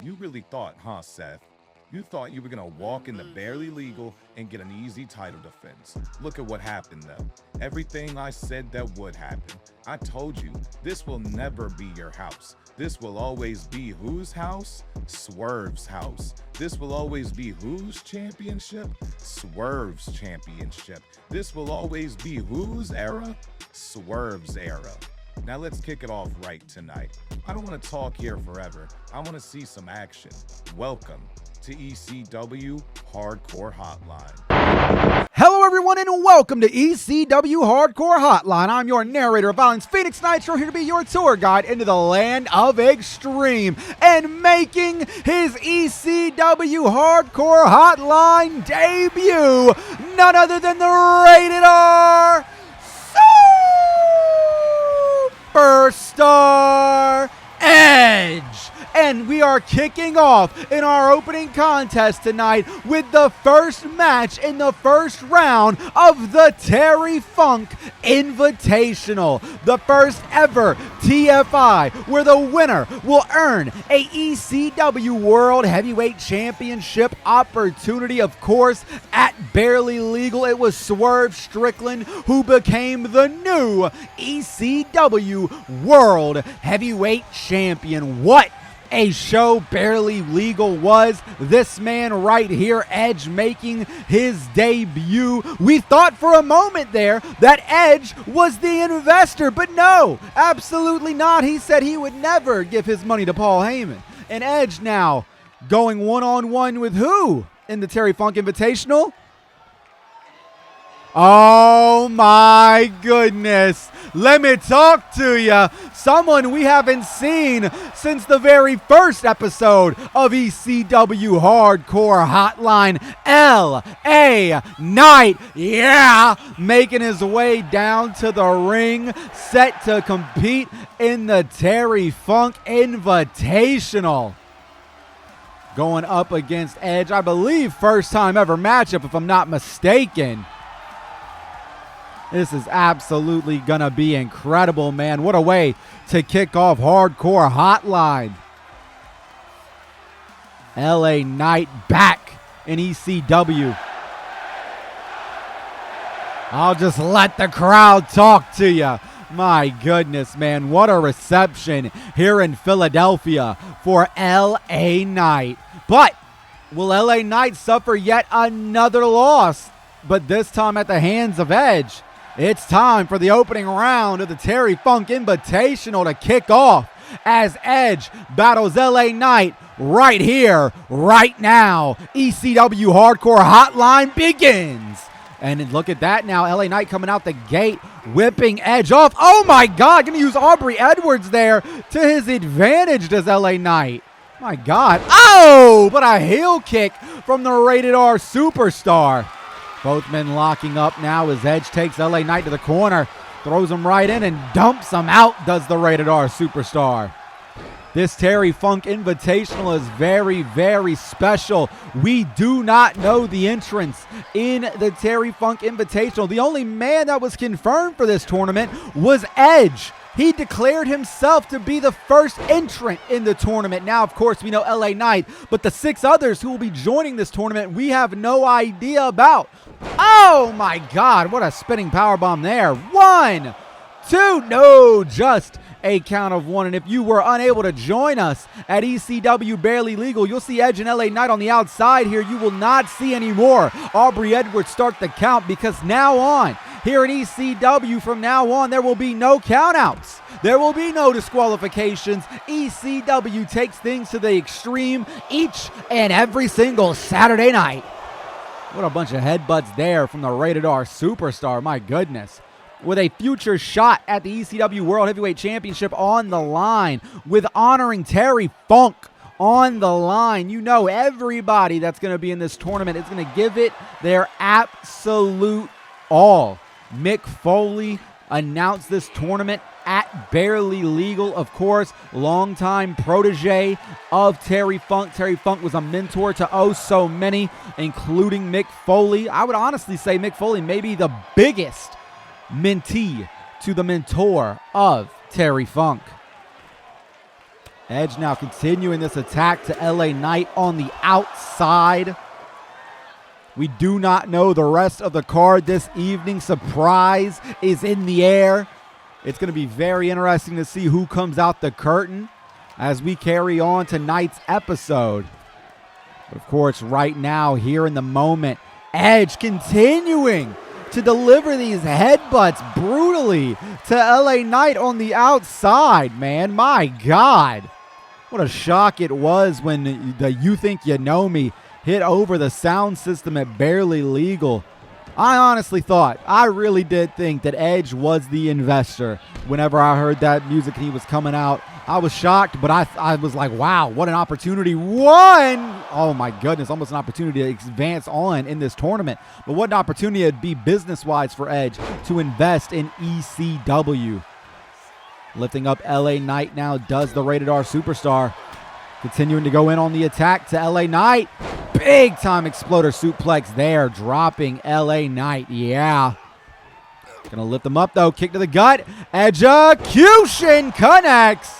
You really thought, huh, Seth? You thought you were gonna walk in the Barely Legal and get an easy title defense. Look at what happened though. Everything I said that would happen. I told you, this will never be your house. This will always be whose house? Swerve's house. This will always be whose championship? Swerve's championship. This will always be whose era? Swerve's era. Now let's kick it off right tonight. I don't want to talk here forever. I want to see some action. Welcome to ECW Hardcore Hotline. Hello everyone and welcome to ECW Hardcore Hotline. I'm your narrator of violence, Phoenix Nitro, here to be your tour guide into the land of extreme. And making his ECW Hardcore Hotline debut, none other than the Rated R Superstar Edge. And we are kicking off in our opening contest tonight with the first match in the first round of the Terry Funk Invitational. The first ever TFI where the winner will earn a ECW World Heavyweight Championship opportunity. Of course, at Barely Legal, it was Swerve Strickland who became the new ECW World Heavyweight Champion. What a show Barely Legal was. This man right here, Edge, making his debut. We thought for a moment there that Edge was the investor, but no, absolutely not. He said he would never give his money to Paul Heyman. And Edge now going one-on-one with who in the Terry Funk Invitational? Oh my goodness. Let me talk to you. Someone we haven't seen since the very first episode of ECW Hardcore Hotline. L.A. Knight, yeah, making his way down to the ring, set to compete in the Terry Funk Invitational. Going up against Edge, I believe first time ever matchup if I'm not mistaken. This is absolutely going to be incredible, man. What a way to kick off Hardcore Hotline. LA Knight back in ECW. I'll just let the crowd talk to you. My goodness, man. What a reception here in Philadelphia for LA Knight. But will LA Knight suffer yet another loss? But this time at the hands of Edge. It's time for the opening round of the Terry Funk Invitational to kick off as Edge battles LA Knight right here, right now. ECW Hardcore Hotline begins. And look at that now, LA Knight coming out the gate, whipping Edge off. Oh my God, gonna use Aubrey Edwards there to his advantage, does LA Knight. My God, oh, but a heel kick from the Rated R Superstar. Both men locking up now as Edge takes LA Knight to the corner, throws him right in and dumps him out, does the Rated R Superstar. This Terry Funk Invitational is very, very special. We do not know the entrants in the Terry Funk Invitational. The only man that was confirmed for this tournament was Edge. He declared himself to be the first entrant in the tournament. Now, of course, we know LA Knight, but the 6 others who will be joining this tournament, we have no idea about. Oh my God, what a spinning powerbomb there. 1, 2, no, just a count of 1. And if you were unable to join us at ECW Barely Legal, you'll see Edge and LA Knight on the outside here. You will not see any more Aubrey Edwards start the count, because now on, here in ECW, from now on, there will be no countouts. There will be no disqualifications. ECW takes things to the extreme each and every single Saturday night. What a bunch of headbutts there from the Rated R Superstar, my goodness. With a future shot at the ECW World Heavyweight Championship on the line, with honoring Terry Funk on the line. You know everybody that's going to be in this tournament is going to give it their absolute all. Mick Foley announced this tournament at Barely Legal, of course, longtime protege of Terry Funk. Terry Funk was a mentor to oh so many, including Mick Foley. I would honestly say Mick Foley may be the biggest mentee to the mentor of Terry Funk. Edge now continuing this attack to LA Knight on the outside. We do not know the rest of the card this evening. Surprise is in the air. It's going to be very interesting to see who comes out the curtain as we carry on tonight's episode. But of course, right now, here in the moment, Edge continuing to deliver these headbutts brutally to LA Knight on the outside, man. My God. What a shock it was when the You Think You Know Me hit over the sound system at Barely Legal. I honestly thought, I really did think that Edge was the investor whenever I heard that music and he was coming out. I was shocked, but I was like, wow, what an opportunity. Oh my goodness, almost an opportunity to advance on in this tournament. But what an opportunity it'd be business-wise for Edge to invest in ECW. Lifting up LA Knight now does the Rated R Superstar. Continuing to go in on the attack to LA Knight. Big time exploder suplex there, dropping LA Knight. Yeah. Gonna lift him up though. Kick to the gut. Execution connects.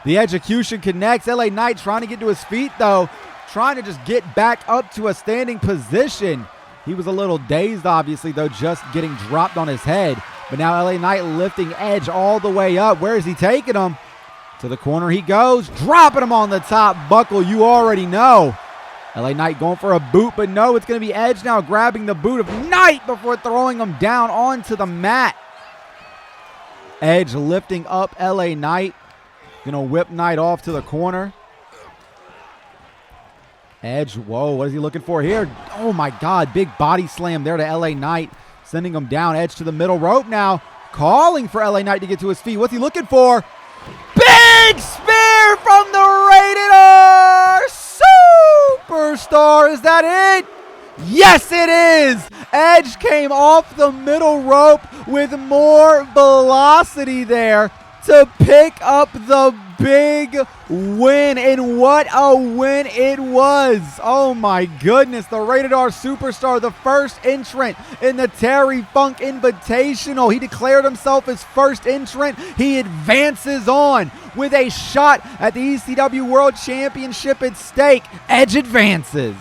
The execution connects. LA Knight trying to get to his feet though. Trying to just get back up to a standing position. He was a little dazed, obviously, though, just getting dropped on his head. But now LA Knight lifting Edge all the way up. Where is he taking him? To the corner he goes. Dropping him on the top buckle. You already know. LA Knight going for a boot, but no, it's going to be Edge now grabbing the boot of Knight before throwing him down onto the mat. Edge lifting up LA Knight. Going to whip Knight off to the corner. Edge, whoa, what is he looking for here? Oh my God, big body slam there to LA Knight. Sending him down. Edge to the middle rope now. Calling for LA Knight to get to his feet. What's he looking for? Big spear from the Rated R Superstar. Is that it? Yes, it is. Edge came off the middle rope with more velocity there to pick up the big win. And what a win it was. Oh my goodness. The Rated R Superstar, the first entrant in the Terry Funk Invitational. He declared himself as first entrant. He advances on with a shot at the ECW World Championship at stake. Edge advances.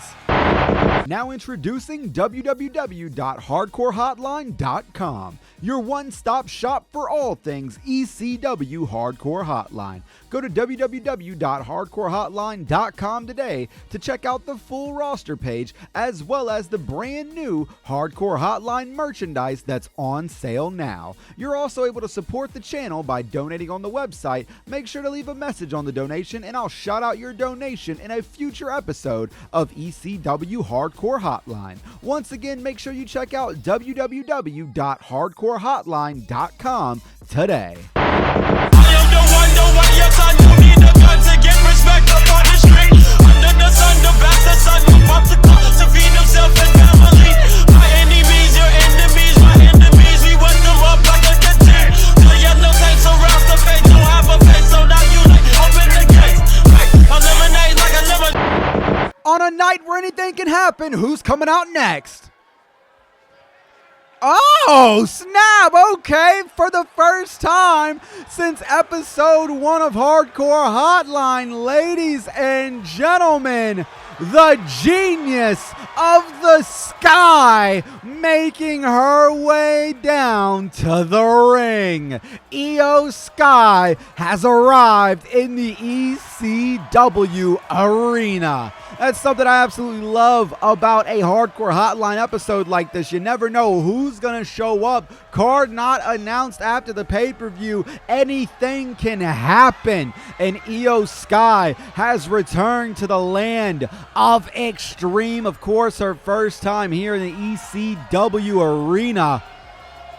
Now introducing www.hardcorehotline.com, your one-stop shop for all things ECW Hardcore Hotline. Go to www.hardcorehotline.com today to check out the full roster page as well as the brand new Hardcore Hotline merchandise that's on sale now. You're also able to support the channel by donating on the website. Make sure to leave a message on the donation and I'll shout out your donation in a future episode of ECW Hardcore Hotline. Once again, make sure you check out www.hardcorehotline.com today. On a night where anything can happen, who's coming out next? Oh, snap. Okay, for the first time since episode 1 of Hardcore Hotline, ladies and gentlemen, the genius of the sky making her way down to the ring. Io Sky has arrived in the ECW arena. That's something I absolutely love about a Hardcore Hotline episode like this. You never know who's going to show up. Card not announced after the pay-per-view. Anything can happen. And Io Sky has returned to the land of Extreme. Of course, her first time here in the ECW arena.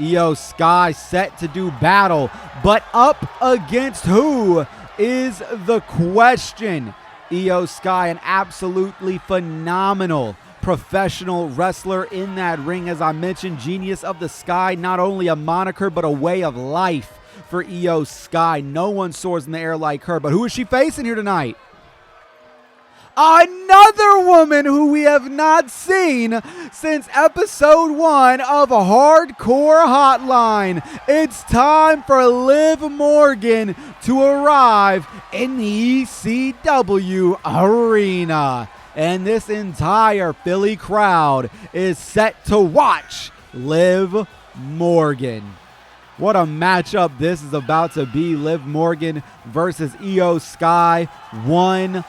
Io Sky set to do battle. But up against who is the question? Io Sky, an absolutely phenomenal professional wrestler in that ring. As I mentioned, Genius of the Sky, not only a moniker, but a way of life for Io Sky. No one soars in the air like her. But who is she facing here tonight? Another woman who we have not seen since episode 1 of Hardcore Hotline. It's time for Liv Morgan to arrive in the ECW arena. And this entire Philly crowd is set to watch Liv Morgan. What a matchup this is about to be. Liv Morgan versus Io Sky, 1-on-1.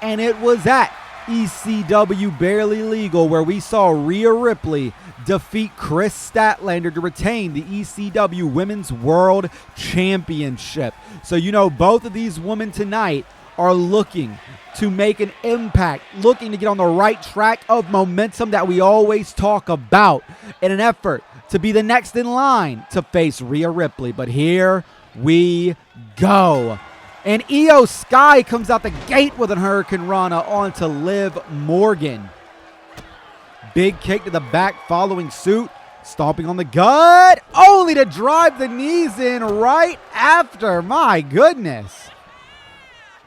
And it was at ECW Barely Legal where we saw Rhea Ripley defeat Chris Statlander to retain the ECW Women's World Championship. So you know both of these women tonight are looking to make an impact, looking to get on the right track of momentum that we always talk about in an effort to be the next in line to face Rhea Ripley. But here we go. And Io Sky comes out the gate with a Hurricane Rana onto Liv Morgan. Big kick to the back following suit. Stomping on the gut, only to drive the knees in right after. My goodness.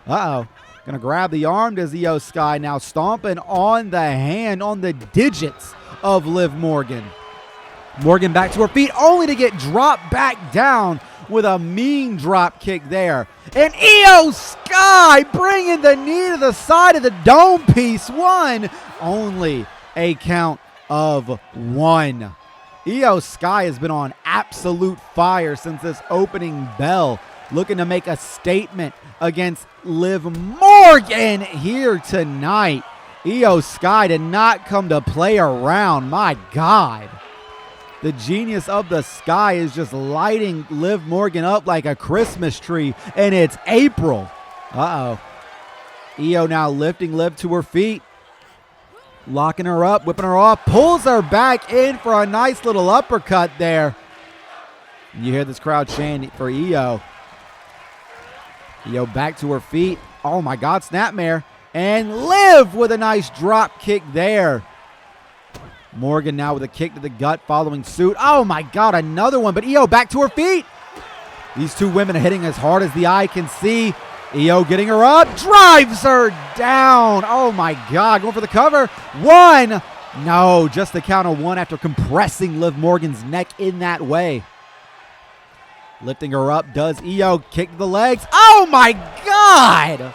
Uh-oh. Gonna grab the arm. Does Io Sky now stomping on the hand, on the digits of Liv Morgan. Morgan back to her feet, only to get dropped back down with a mean drop kick there. And Io Sky bringing the knee to the side of the dome piece. One, only a count of 1. Io Sky has been on absolute fire since this opening bell, looking to make a statement against Liv Morgan here tonight. Io Sky did not come to play around. My God. The genius of the sky is just lighting Liv Morgan up like a Christmas tree, and it's April. Uh-oh. Io now lifting Liv to her feet. Locking her up, whipping her off, pulls her back in for a nice little uppercut there. You hear this crowd chanting for Io. Io back to her feet. Oh my God, snapmare. And Liv with a nice drop kick there. Morgan now with a kick to the gut following suit. Oh my God, another one. But Io back to her feet. These two women are hitting as hard as the eye can see. Io getting her up, drives her down. Oh my God, going for the cover. 1. No, just the count of 1 after compressing Liv Morgan's neck in that way. Lifting her up, does Io kick the legs. Oh my God!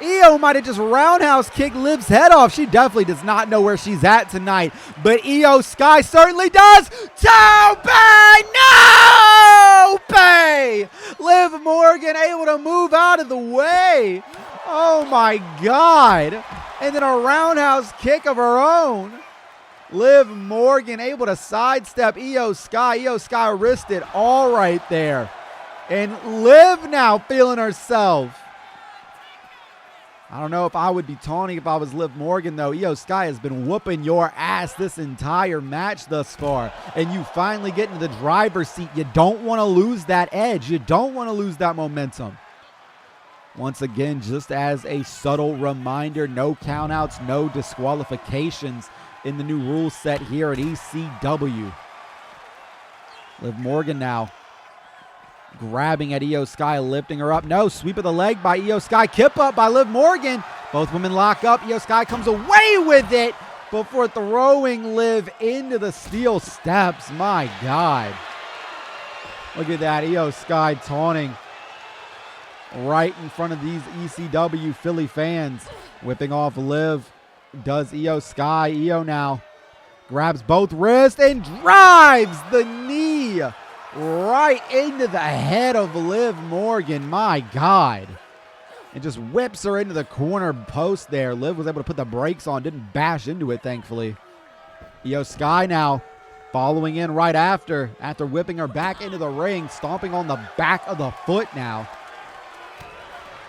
Io might have just roundhouse kicked Liv's head off. She definitely does not know where she's at tonight. But Io Sky certainly does. Tope! No! Liv Morgan able to move out of the way. Oh my God. And then a roundhouse kick of her own. Liv Morgan able to sidestep Io Sky. Io Sky wristed all right there. And Liv now feeling herself. I don't know if I would be taunting if I was Liv Morgan, though. Io Sky has been whooping your ass this entire match thus far. And you finally get into the driver's seat. You don't want to lose that edge. You don't want to lose that momentum. Once again, just as a subtle reminder, no countouts, no disqualifications in the new rule set here at ECW. Liv Morgan now grabbing at Io Sky, lifting her up. No, sweep of the leg by Io Sky. Kip up by Liv Morgan. Both women lock up. Io Sky comes away with it before throwing Liv into the steel steps. My God. Look at that. Io Sky taunting right in front of these ECW Philly fans. Whipping off Liv. Does Io Sky. Io now grabs both wrists and drives the knee right into the head of Liv Morgan. My God. And just whips her into the corner post there. Liv was able to put the brakes on. Didn't bash into it, thankfully. Io Sky now following in right after whipping her back into the ring. Stomping on the back of the foot now.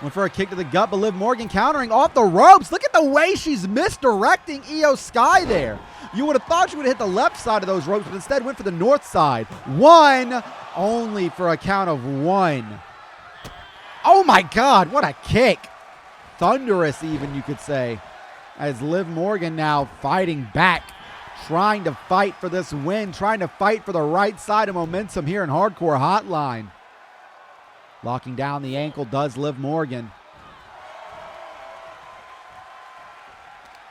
Went for a kick to the gut, but Liv Morgan countering off the ropes. Look at the way she's misdirecting Io Sky there. You would have thought she would have hit the left side of those ropes, but instead went for the north side. 1, only for a count of 1. Oh my God, what a kick. Thunderous even, you could say. As Liv Morgan now fighting back, trying to fight for this win, trying to fight for the right side of momentum here in Hardcore Hotline. Locking down the ankle does Liv Morgan.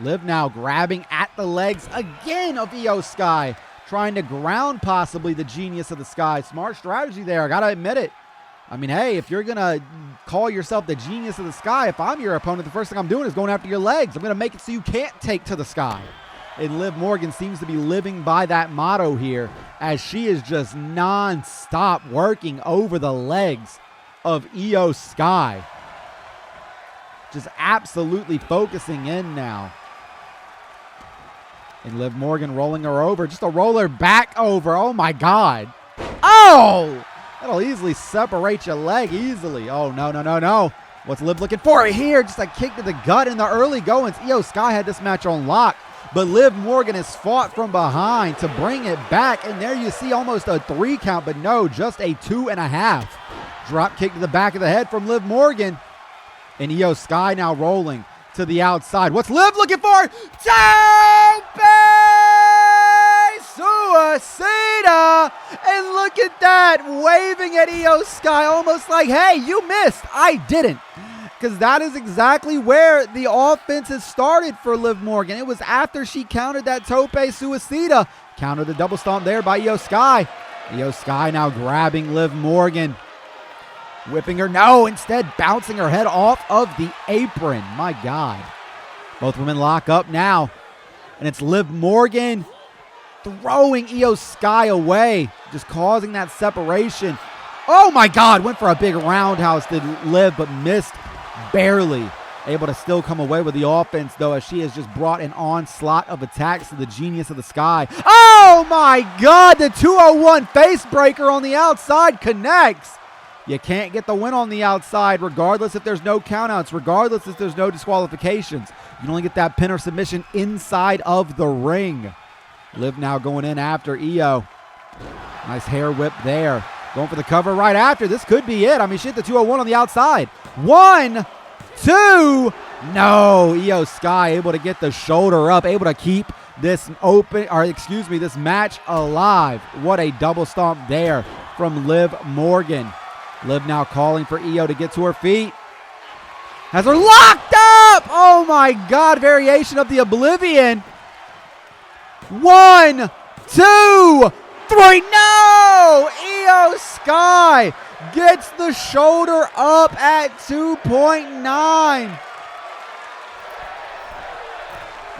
Liv now grabbing at the legs again of Io Sky, trying to ground possibly the Genius of the Sky. Smart strategy there, I gotta admit it. I mean, hey, if you're gonna call yourself the Genius of the Sky, if I'm your opponent, the first thing I'm doing is going after your legs. I'm gonna make it so you can't take to the sky. And Liv Morgan seems to be living by that motto here, as she is just non-stop working over the legs of Io Sky. Just absolutely focusing in now. And Liv Morgan rolling her over. Just a roller back over. Oh, my God. Oh! That'll easily separate your leg easily. Oh, no, no, no, no. What's Liv looking for here? Just a kick to the gut in the early goings. Io Sky had this match on lock, but Liv Morgan has fought from behind to bring it back. And there you see almost a 3 count, but no, just a 2.5. Drop kick to the back of the head from Liv Morgan. And Io Sky now rolling to the outside. What's Liv looking for? Tope Suicida! And look at that, waving at Io Sky, almost like, hey, you missed. I didn't. Because that is exactly where the offense has started for Liv Morgan. It was after she countered that Tope Suicida. Countered the double stomp there by Io Sky. Io Sky now grabbing Liv Morgan. Whipping her, no, instead bouncing her head off of the apron. My God. Both women lock up now. And it's Liv Morgan throwing Io Sky away, just causing that separation. Oh my God, went for a big roundhouse, did Liv, but missed barely. Able to still come away with the offense, though, as she has just brought an onslaught of attacks to the Genius of the Sky. Oh my God, the 201 face breaker on the outside connects. You can't get the win on the outside, regardless if there's no countouts, regardless if there's no disqualifications. You can only get that pin or submission inside of the ring. Liv now going in after Io. Nice hair whip there. Going for the cover right after. This could be it. I mean, she hit the 201 on the outside. 1, 2. No, Io Sky able to get the shoulder up, able to keep this this match alive. What a double stomp there from Liv Morgan. Liv now calling for Io to get to her feet. Has her locked up! Oh my God, variation of the Oblivion. 1, 2, 3. No! Io Sky gets the shoulder up at 2.9.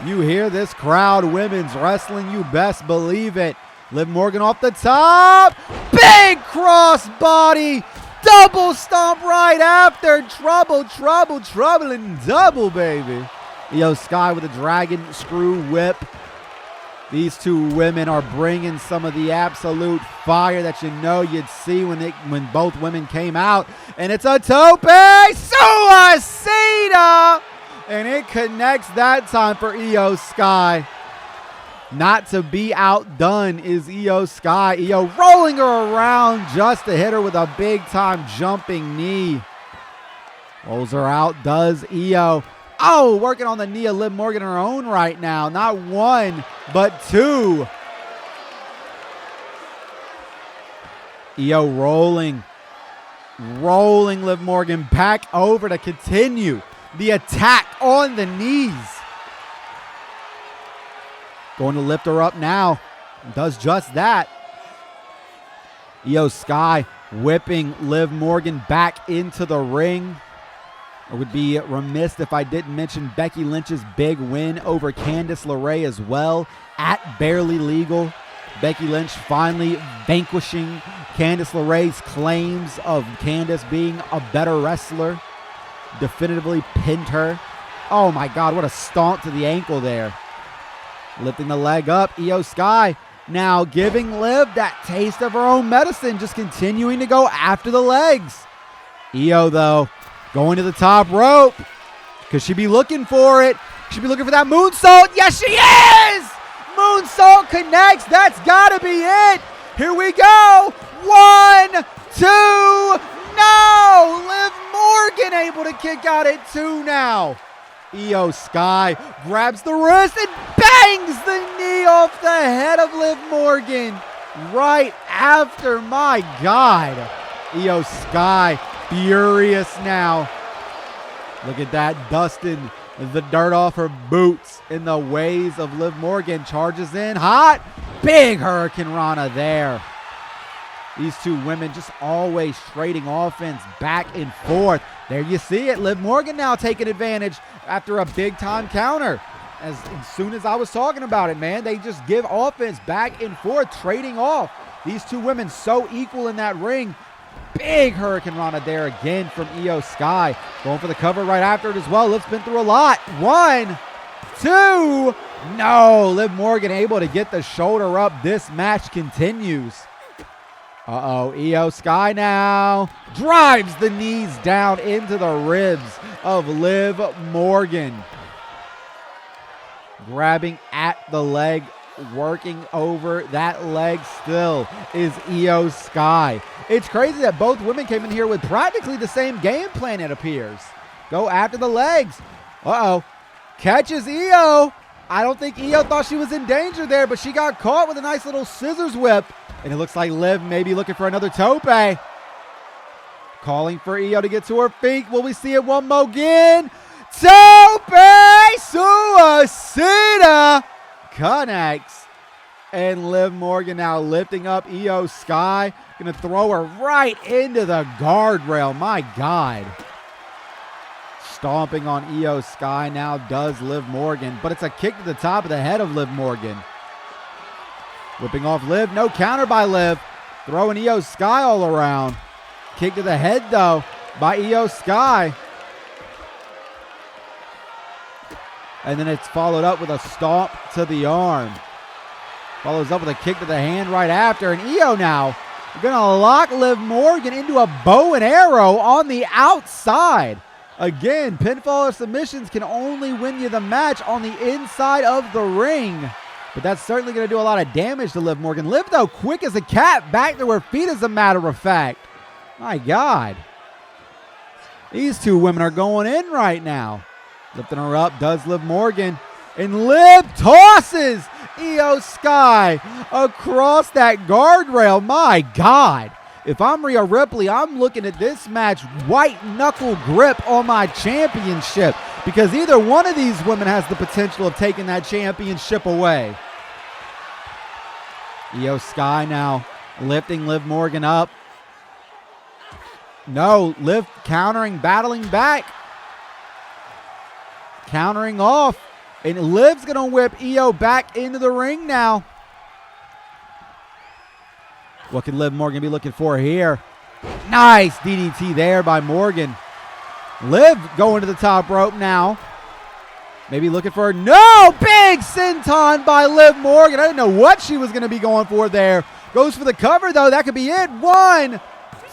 You hear this crowd, women's wrestling, you best believe it. Liv Morgan off the top. Big crossbody. Double stomp right after. Trouble, trouble, trouble, and double, baby. Io Sky with a dragon screw whip. These two women are bringing some of the absolute fire that you know you'd see when both women came out. And it's a Tope Suicida! And it connects that time for Io Sky. Not to be outdone is Io Sky. Io rolling her around just to hit her with a big-time jumping knee. Rolls her out, does Io. Oh, working on the knee of Liv Morgan in her own right now. Not 1, but 2. Io rolling Liv Morgan back over to continue the attack on the knees. Going to lift her up now. Does just that. Io Sky whipping Liv Morgan back into the ring. I would be remiss if I didn't mention Becky Lynch's big win over Candice LeRae as well at Barely Legal. Becky Lynch finally vanquishing Candice LeRae's claims of Candice being a better wrestler. Definitively pinned her. Oh my God, what a stomp to the ankle there. Lifting the leg up, Io Sky now giving Liv that taste of her own medicine, just continuing to go after the legs. Io, though, going to the top rope. Could she be looking for it? She'd be looking for that moonsault. Yes, she is! Moonsault connects. That's got to be it. Here we go. 1, 2. No! Liv Morgan able to kick out at 2 now. Io Sky grabs the wrist and bangs the knee off the head of Liv Morgan right after. My God. Io Sky furious now. Look at that, dusting the dirt off her boots in the ways of Liv Morgan. Charges in hot. Big Hurricane Rana there. These two women just always trading offense back and forth. There you see it. Liv Morgan now taking advantage after a big-time counter. As soon as I was talking about it, man, they just give offense back and forth, trading off. These two women so equal in that ring. Big Hurricane Rana there again from Io Sky. Going for the cover right after it as well. Liv's been through a lot. 1, 2. No, Liv Morgan able to get the shoulder up. This match continues. Uh-oh, Io Sky now drives the knees down into the ribs of Liv Morgan. Grabbing at the leg, working over that leg still is Io Sky. It's crazy that both women came in here with practically the same game plan, it appears. Go after the legs. Uh-oh. Catches Io. I don't think Io thought she was in danger there, but she got caught with a nice little scissors whip. And it looks like Liv may be looking for another tope. Calling for Io to get to her feet. Will we see it one more again? Tope Suicida connects. And Liv Morgan now lifting up Io Sky. Going to throw her right into the guardrail. My God. Stomping on Io Sky now does Liv Morgan. But it's a kick to the top of the head of Liv Morgan. Whipping off Liv. No counter by Liv. Throwing Io Sky all around. Kick to the head, though, by Io Sky. And then it's followed up with a stomp to the arm. Follows up with a kick to the hand right after. And Io now going to lock Liv Morgan into a bow and arrow on the outside. Again, pinfall or submissions can only win you the match on the inside of the ring. But that's certainly going to do a lot of damage to Liv Morgan. Liv, though, quick as a cat, back to her feet as a matter of fact. My God. These two women are going in right now. Lifting her up does Liv Morgan. And Liv tosses Io Sky across that guardrail. My God. If I'm Rhea Ripley, I'm looking at this match white knuckle grip on my championship, because either one of these women has the potential of taking that championship away. Io Sky now lifting Liv Morgan up. No, Liv countering, battling back. Countering off. And Liv's going to whip Io back into the ring now. What can Liv Morgan be looking for here? Nice DDT there by Morgan. Liv going to the top rope now. Maybe looking for, no, big senton by Liv Morgan. I didn't know what she was going to be going for there. Goes for the cover, though. That could be it. 1,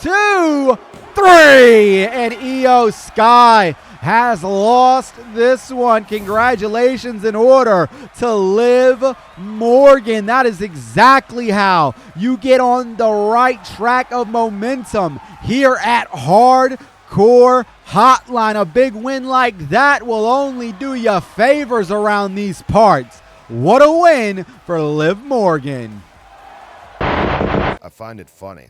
2, 3. And Io Sky has lost this one. Congratulations in order to Liv Morgan. That is exactly how you get on the right track of momentum here at Hardcore Hotline. A big win like that will only do you favors around these parts. What a win for Liv Morgan. I find it funny.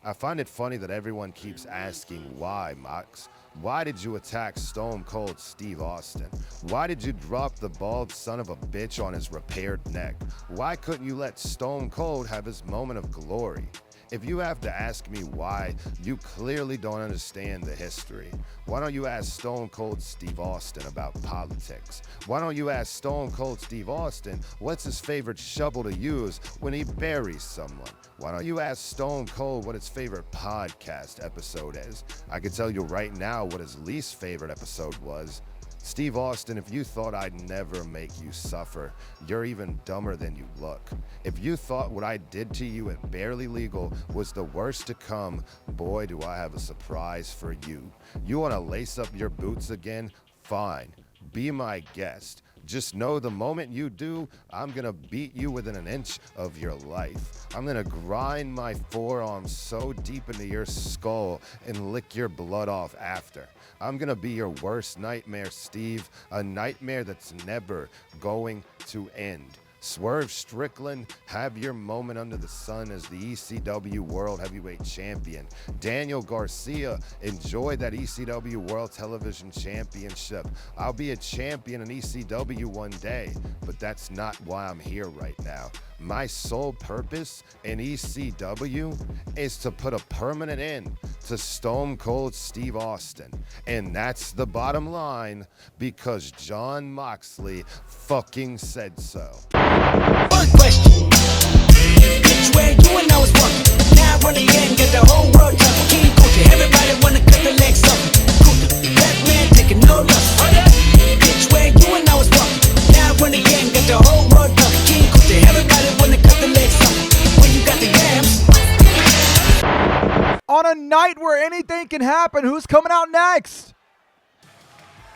I find it funny that everyone keeps asking why, Mox. Why did you attack Stone Cold Steve Austin? Why did you drop the bald son of a bitch on his repaired neck? Why couldn't you let Stone Cold have his moment of glory? If you have to ask me why, you clearly don't understand the history. Why don't you ask Stone Cold Steve Austin about politics? Why don't you ask Stone Cold Steve Austin what's his favorite shovel to use when he buries someone? Why don't you ask Stone Cold what his favorite podcast episode is? I can tell you right now what his least favorite episode was. Steve Austin, if you thought I'd never make you suffer, you're even dumber than you look. If you thought what I did to you at Barely Legal was the worst to come, boy, do I have a surprise for you. You want to lace up your boots again? Fine. Be my guest. Just know the moment you do, I'm gonna beat you within an inch of your life. I'm gonna grind my forearm so deep into your skull and lick your blood off after. I'm gonna be your worst nightmare, Steve, a nightmare that's never going to end. Swerve Strickland, have your moment under the sun as the ECW World Heavyweight Champion. Daniel Garcia, enjoy that ECW World Television Championship. I'll be a champion in ECW one day, but that's not why I'm here right now. My sole purpose in ECW is to put a permanent end to Stone Cold Steve Austin. And that's the bottom line, because Jon Moxley fucking said so. One question. Which way you and I was walking? Now run again, get the whole world talking. King Kuta, everybody wanna cut the legs off. Kuta, that man taking no loss. Which way you and I was walking? Now run again, get the whole world talking. King Kuta, everybody wanna cut the legs off. When you got the yams. On a night where anything can happen, who's coming out next?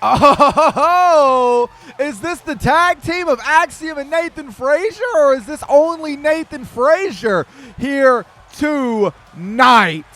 Oh, is this the tag team of Axiom and Nathan Frazier, or is this only Nathan Frazier here tonight?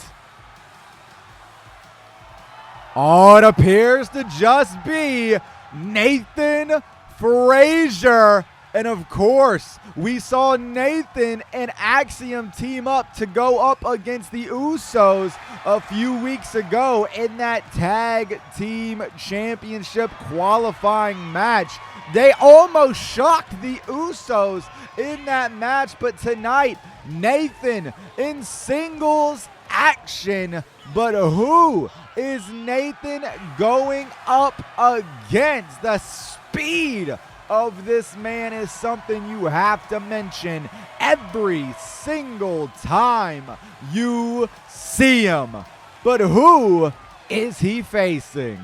Oh, it appears to just be Nathan Frazier. And of course, we saw Nathan and Axiom team up to go up against the Usos a few weeks ago in that tag team championship qualifying match. They almost shocked the Usos in that match, but tonight, Nathan in singles action. But who is Nathan going up against? The speed of this man is something you have to mention every single time you see him. But who is he facing?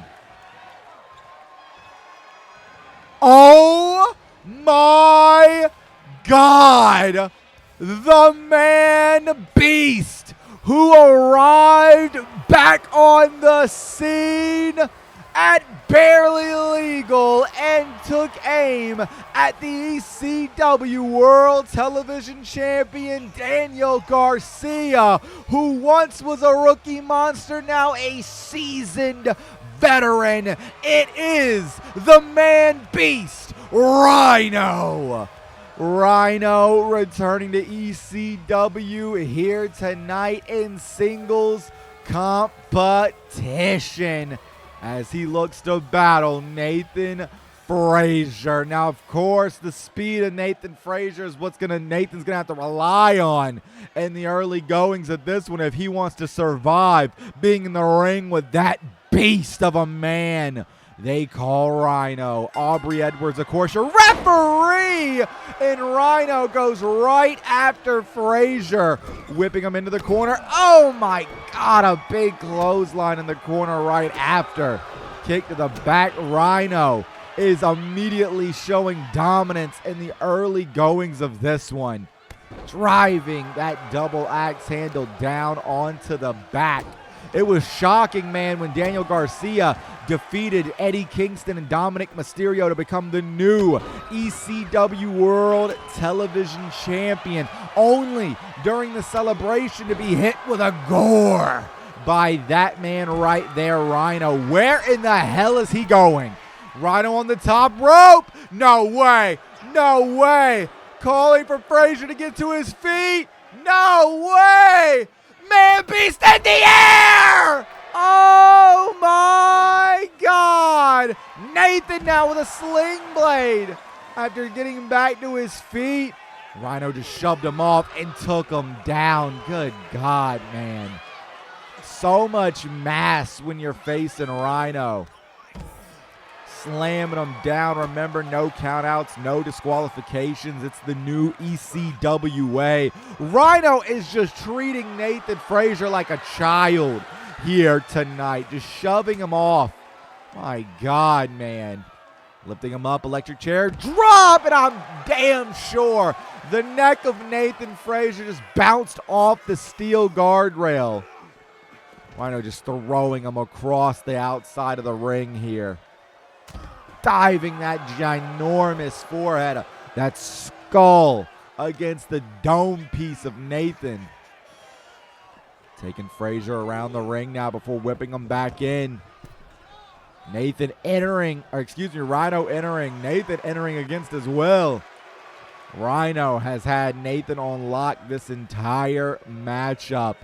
Oh my God! The man beast who arrived back on the scene at Barely Legal and took aim at the ECW World Television Champion Daniel Garcia, who once was a rookie monster, now a seasoned veteran. It is the man beast, Rhino. Rhino returning to ECW here tonight in singles competition as he looks to battle Nathan Frazier. Now, of course, the speed of Nathan Frazier is what's Nathan's gonna have to rely on in the early goings of this one if he wants to survive being in the ring with that beast of a man they call Rhino. Aubrey Edwards, of course, your referee, and Rhino goes right after Frazier, whipping him into the corner. Oh my God, a big clothesline in the corner right after. Kick to the back. Rhino is immediately showing dominance in the early goings of this one, driving that double axe handle down onto the back. It was shocking, man, when Daniel Garcia defeated Eddie Kingston and Dominic Mysterio to become the new ECW World Television Champion, only during the celebration to be hit with a gore by that man right there, Rhino. Where in the hell is he going? Rhino on the top rope. No way. No way. Calling for Frazier to get to his feet. No way. Man beast in the air! Oh my God! Nathan now with a sling blade. After getting him back to his feet, Rhino just shoved him off and took him down. Good God, man. So much mass when you're facing Rhino. Slamming him down. Remember, no countouts, no disqualifications. It's the new ECW way. Rhino is just treating Nathan Frazier like a child here tonight, just shoving him off. My God, man. Lifting him up, electric chair, drop, and I'm damn sure the neck of Nathan Frazier just bounced off the steel guardrail. Rhino just throwing him across the outside of the ring here. Diving that ginormous forehead, that skull against the dome piece of Nathan. Taking Frazier around the ring now before whipping him back in. Rhino entering, Nathan entering against as well. Rhino has had Nathan on lock this entire matchup.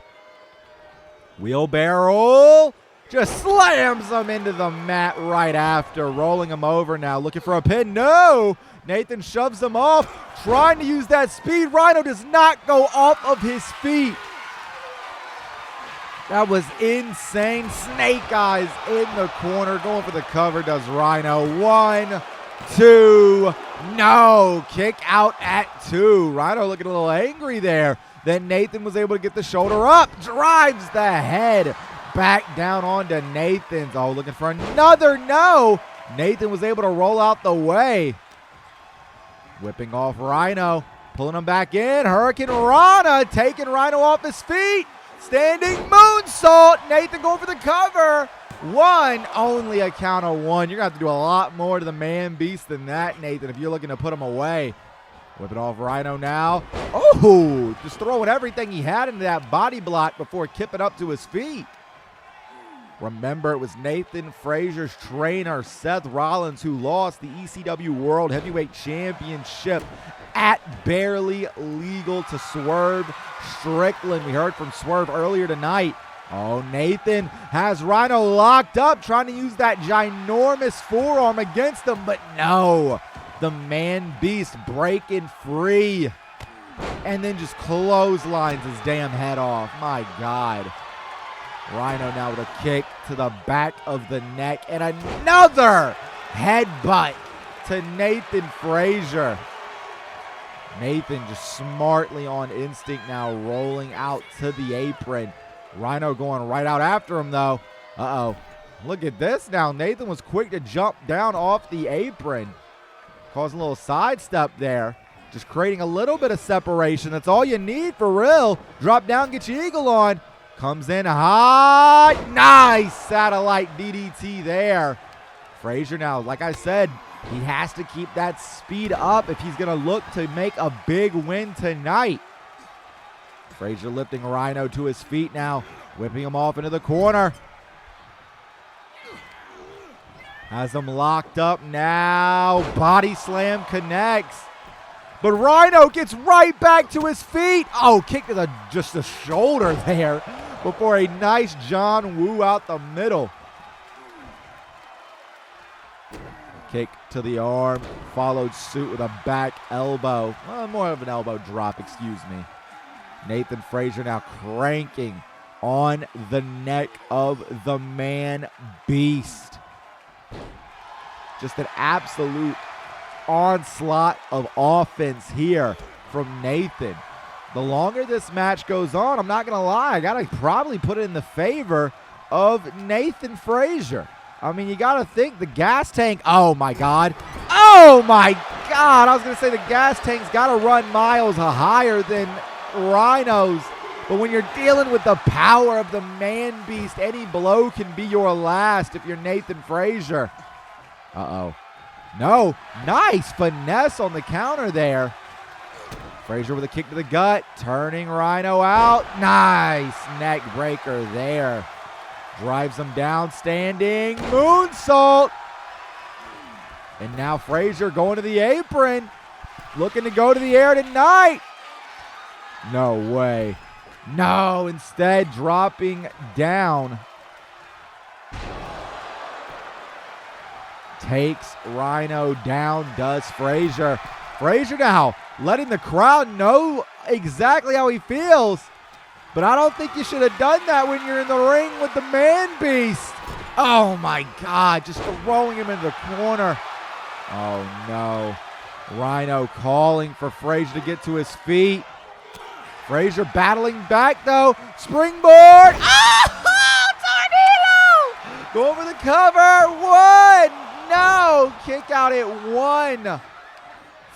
Wheelbarrow just slams him into the mat right after, rolling him over now, looking for a pin. No! Nathan shoves him off, trying to use that speed. Rhino does not go off of his feet. That was insane. Snake Eyes in the corner, going for the cover, does Rhino. 1, 2, no. Kick out at 2. Rhino looking a little angry there. Then Nathan was able to get the shoulder up, drives the head back down onto Nathan's. Oh, looking for another no. Nathan was able to roll out the way. Whipping off Rhino, pulling him back in. Hurricane Rana taking Rhino off his feet. Standing moonsault. Nathan going for the cover. 1, only a count of 1. You're going to have to do a lot more to the man beast than that, Nathan, if you're looking to put him away. Whipping off Rhino now. Oh, just throwing everything he had into that body block before kipping up to his feet. Remember, it was Nathan Frazier's trainer, Seth Rollins, who lost the ECW World Heavyweight Championship at Barely Legal to Swerve Strickland. We heard from Swerve earlier tonight. Oh, Nathan has Rhino locked up, trying to use that ginormous forearm against him, but no. The man beast breaking free. And then just clotheslines his damn head off. My God. Rhino now with a kick to the back of the neck. And another headbutt to Nathan Frazier. Nathan just smartly on instinct now, rolling out to the apron. Rhino going right out after him, though. Uh-oh. Look at this now. Nathan was quick to jump down off the apron. Causing a little sidestep there. Just creating a little bit of separation. That's all you need for real. Drop down, get your eagle on. Comes in hot. Nice satellite DDT there. Frazier now, like I said, he has to keep that speed up if he's going to look to make a big win tonight. Frazier lifting Rhino to his feet now. Whipping him off into the corner. Has him locked up now. Body slam connects. But Rhino gets right back to his feet. Oh, kick to just the shoulder there before a nice John Woo out the middle. Kick to the arm, followed suit with a back elbow. Well, more of an elbow drop, excuse me. Nathan Frazier now cranking on the neck of the man beast. Just an absolute onslaught of offense here from Nathan. The longer this match goes on, I'm not going to lie, I got to probably put it in the favor of Nathan Frazier. I mean, you got to think the gas tank. Oh, my God. Oh, my God. I was going to say the gas tank's got to run miles higher than Rhino's. But when you're dealing with the power of the man beast, any blow can be your last if you're Nathan Frazier. Uh-oh. No. Nice finesse on the counter there. Frazier with a kick to the gut. Turning Rhino out. Nice neck breaker there. Drives him down, standing moonsault. And now Frazier going to the apron. Looking to go to the air tonight. No way. No, instead dropping down. Takes Rhino down, does Frazier. Frazier now letting the crowd know exactly how he feels. But I don't think you should have done that when you're in the ring with the man beast. Oh, my God. Just throwing him in the corner. Oh, no. Rhino calling for Frazier to get to his feet. Frazier battling back, though. Springboard. Oh, tornado. Go over the cover. 1. No. Kick out at 1.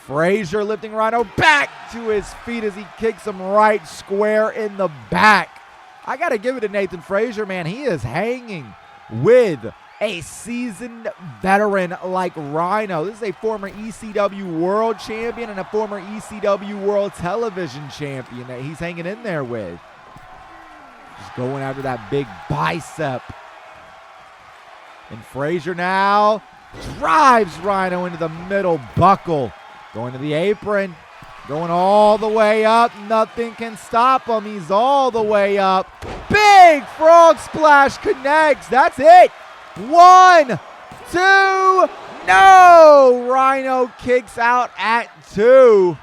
Frazier lifting Rhino back to his feet as he kicks him right square in the back. I got to give it to Nathan Frazier, man. He is hanging with a seasoned veteran like Rhino. This is a former ECW World Champion and a former ECW World Television Champion that he's hanging in there with. Just going after that big bicep. And Frazier now drives Rhino into the middle buckle. Going to the apron. Going all the way up. Nothing can stop him. He's all the way up. Big frog splash connects. That's it. 1, 2. No. Rhino kicks out at 2.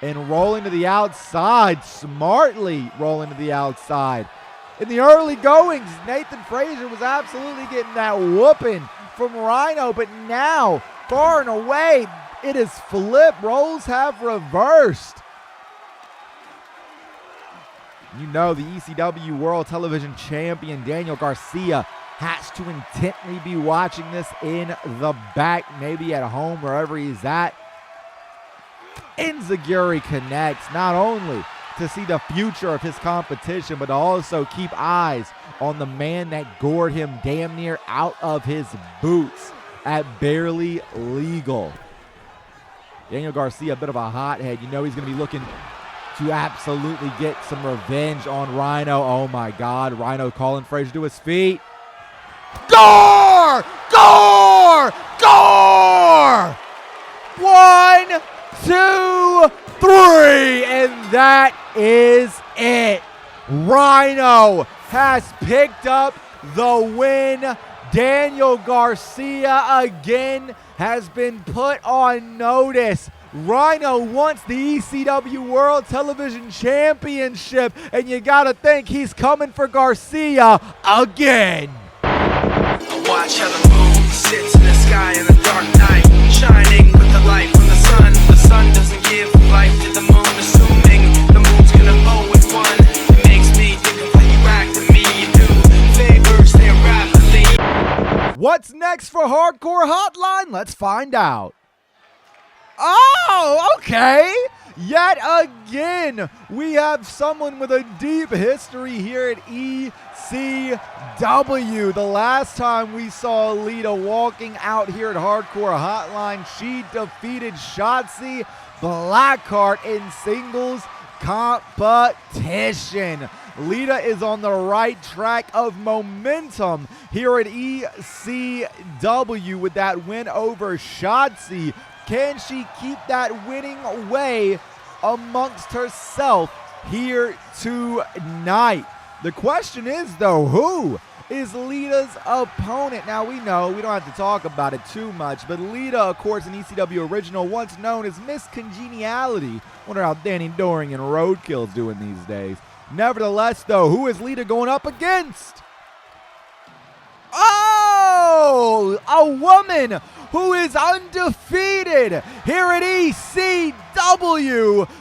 And rolling to the outside. Smartly rolling to the outside. In the early goings, Nathan Frazier was absolutely getting that whooping from Rhino. But now, far and away, it is flipped. Roles have reversed. You know the ECW World Television Champion Daniel Garcia has to intently be watching this in the back, maybe at home, wherever he's at. Enziguri connects not only to see the future of his competition, but to also keep eyes on the man that gored him damn near out of his boots at Barely Legal. Daniel Garcia, a bit of a hothead. You know he's going to be looking to absolutely get some revenge on Rhino. Oh my God, Rhino calling Frazier to his feet. Gore! Gore! Gore! 1, 2, 3, and that is it. Rhino has picked up the win. Daniel Garcia again has been put on notice. Rhino wants the ECW World Television Championship, and you gotta think he's coming for Garcia again. Watch how the moon sits in the sky in a dark night, shining with the light from the sun. The sun doesn't give life to the moon, assuming the moon's gonna bow with one. It makes me think of how you act to me. You do favors there rapidly. What's next for Hardcore Hotline? Let's find out. Oh, okay. Yet again, we have someone with a deep history here at ECW. The last time we saw Lita walking out here at Hardcore Hotline, she defeated Shotzi Blackheart in singles competition. Lita is on the right track of momentum here at ECW with that win over Shotzi. Can she keep that winning way amongst herself here tonight? The question is, though, who is Lita's opponent? Now, we know we don't have to talk about it too much, but Lita, of course, an ECW original, once known as Miss Congeniality. Wonder how Danny Doring and Roadkill's doing these days. Nevertheless, though, who is Lita going up against? Oh, a woman who is undefeated here at ECW,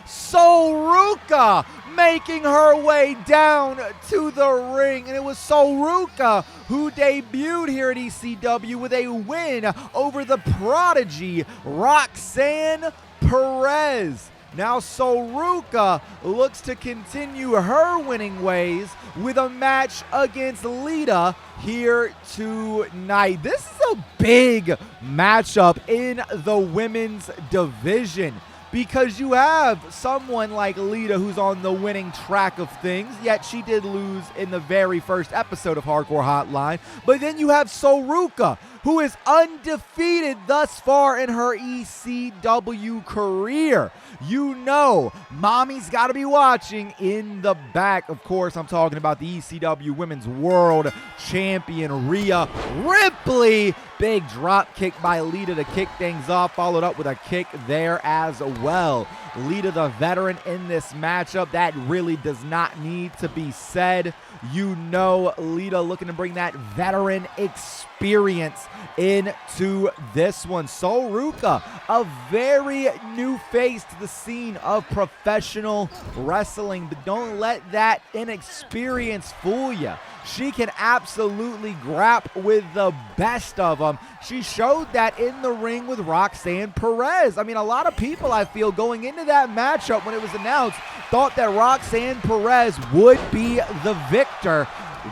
SolRuca, making her way down to the ring. And it was SolRuca who debuted here at ECW with a win over the prodigy Roxanne Perez. Now SolRuca looks to continue her winning ways with a match against Lita here tonight. This is a big matchup in the women's division, because you have someone like Lita who's on the winning track of things, yet she did lose in the very first episode of Hardcore Hotline. But then you have SolRuca, who is undefeated thus far in her ECW career. You know, mommy's got to be watching in the back. Of course, I'm talking about the ECW Women's World Champion, Rhea Ripley. Big drop kick by Lita to kick things off, followed up with a kick there as well. Lita, the veteran in this matchup, that really does not need to be said. You know, Lita looking to bring that veteran experience into this one. SolRuca, a very new face to the scene of professional wrestling, but don't let that inexperience fool you. She can absolutely grapple with the best of them. She showed that in the ring with Roxanne Perez. I mean, a lot of people, I feel, going into that matchup when it was announced, thought that Roxanne Perez would be the victor.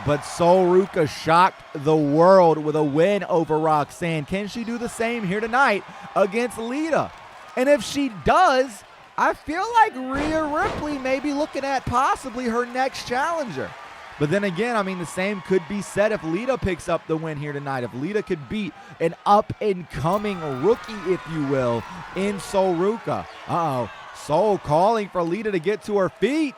But SolRuca shocked the world with a win over Roxanne. Can she do the same here tonight against Lita? And if she does, I feel like Rhea Ripley may be looking at possibly her next challenger. But then again, I mean, the same could be said if Lita picks up the win here tonight. If Lita could beat an up-and-coming rookie, if you will, in SolRuca. Uh-oh. Sol calling for Lita to get to her feet.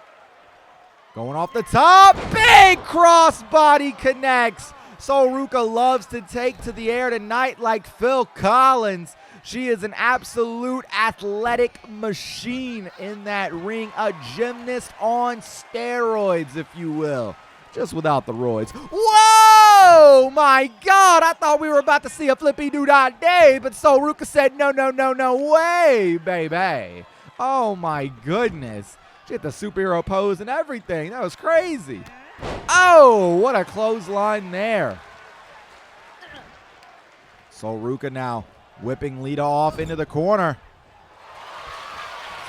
Going off the top. Big crossbody connects. SolRuca loves to take to the air tonight like Phil Collins. She is an absolute athletic machine in that ring. A gymnast on steroids, if you will. Just without the roids. Whoa! My God, I thought we were about to see a flippy-doo-dah-day, but SolRuca said, no, no, no, no way, baby. Oh, my goodness. She hit the superhero pose and everything. That was crazy. Oh, what a clothesline there. SolRuca now whipping Lita off into the corner.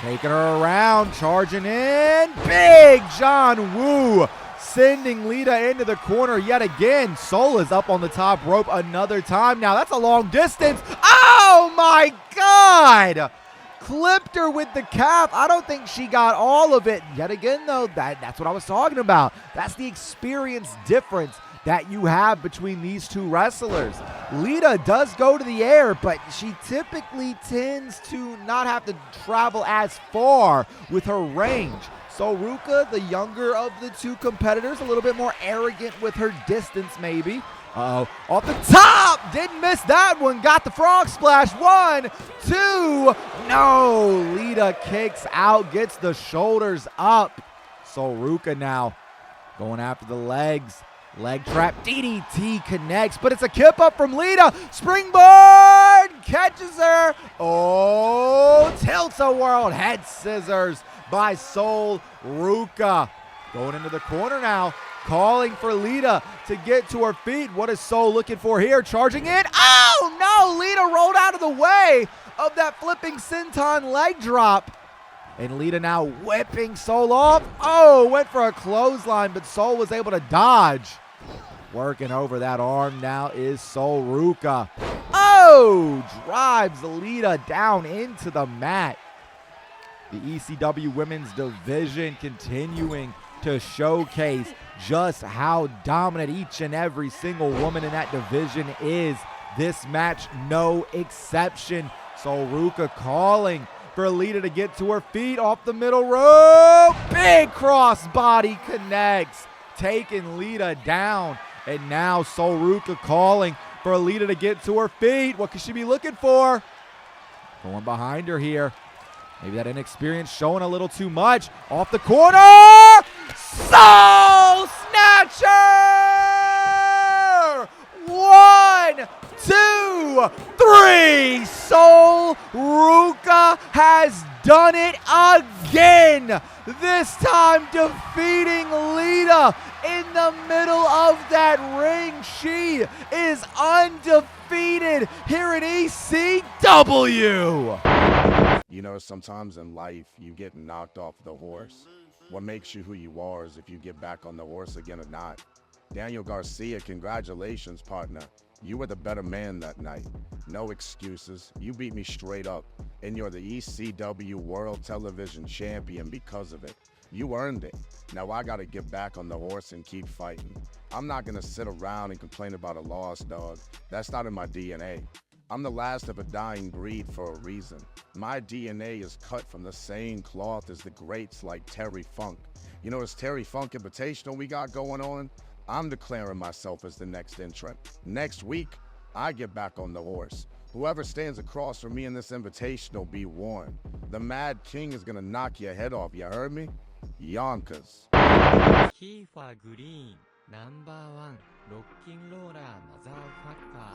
Taking her around, charging in. Big John Woo sending Lita into the corner yet again. Sol is up on the top rope another time. Now that's a long distance. Oh my God! Clipped her with the calf. I don't think she got all of it. Yet again, though, that's what I was talking about. That's the experience difference that you have between these two wrestlers. Lita does go to the air, but she typically tends to not have to travel as far with her range. SolRuca, the younger of the two competitors, a little bit more arrogant with her distance maybe. Uh-oh, off the top, didn't miss that one, got the frog splash, 1, 2, no, Lita kicks out, gets the shoulders up. SolRuca now going after the legs, leg trap, DDT connects, but it's a kip up from Lita, springboard, catches her, oh, tilt-a-whirl, head scissors by SolRuca. Going into the corner now, calling for Lita to get to her feet. What is Sol looking for here? Charging in. Oh, no! Lita rolled out of the way of that flipping senton leg drop. And Lita now whipping Sol off. Oh, went for a clothesline, but Sol was able to dodge. Working over that arm now is SolRuca. Oh, drives Lita down into the mat. The ECW Women's Division continuing to showcase just how dominant each and every single woman in that division is. This match, no exception. SolRuca calling for Lita to get to her feet off the middle rope. Big crossbody connects, taking Lita down. And now SolRuca calling for Lita to get to her feet. What could she be looking for? Going behind her here. Maybe that inexperience showing a little too much. Off the corner! Soul Snatcher! 1, 2, 3! SolRuca has done it again! This time defeating Lita in the middle of that ring. She is undefeated here at ECW. You know, sometimes in life, you get knocked off the horse. What makes you who you are is if you get back on the horse again or not. Daniel Garcia, congratulations, partner. You were the better man that night. No excuses. You beat me straight up. And you're the ECW World Television Champion because of it. You earned it. Now I gotta get back on the horse and keep fighting. I'm not gonna sit around and complain about a loss, dog. That's not in my DNA. I'm the last of a dying breed for a reason. My DNA is cut from the same cloth as the greats like Terry Funk. You know, this Terry Funk Invitational we got going on, I'm declaring myself as the next entrant. Next week, I get back on the horse. Whoever stands across from me in this Invitational, be warned. The Mad King is gonna knock your head off, you heard me? Yonkers.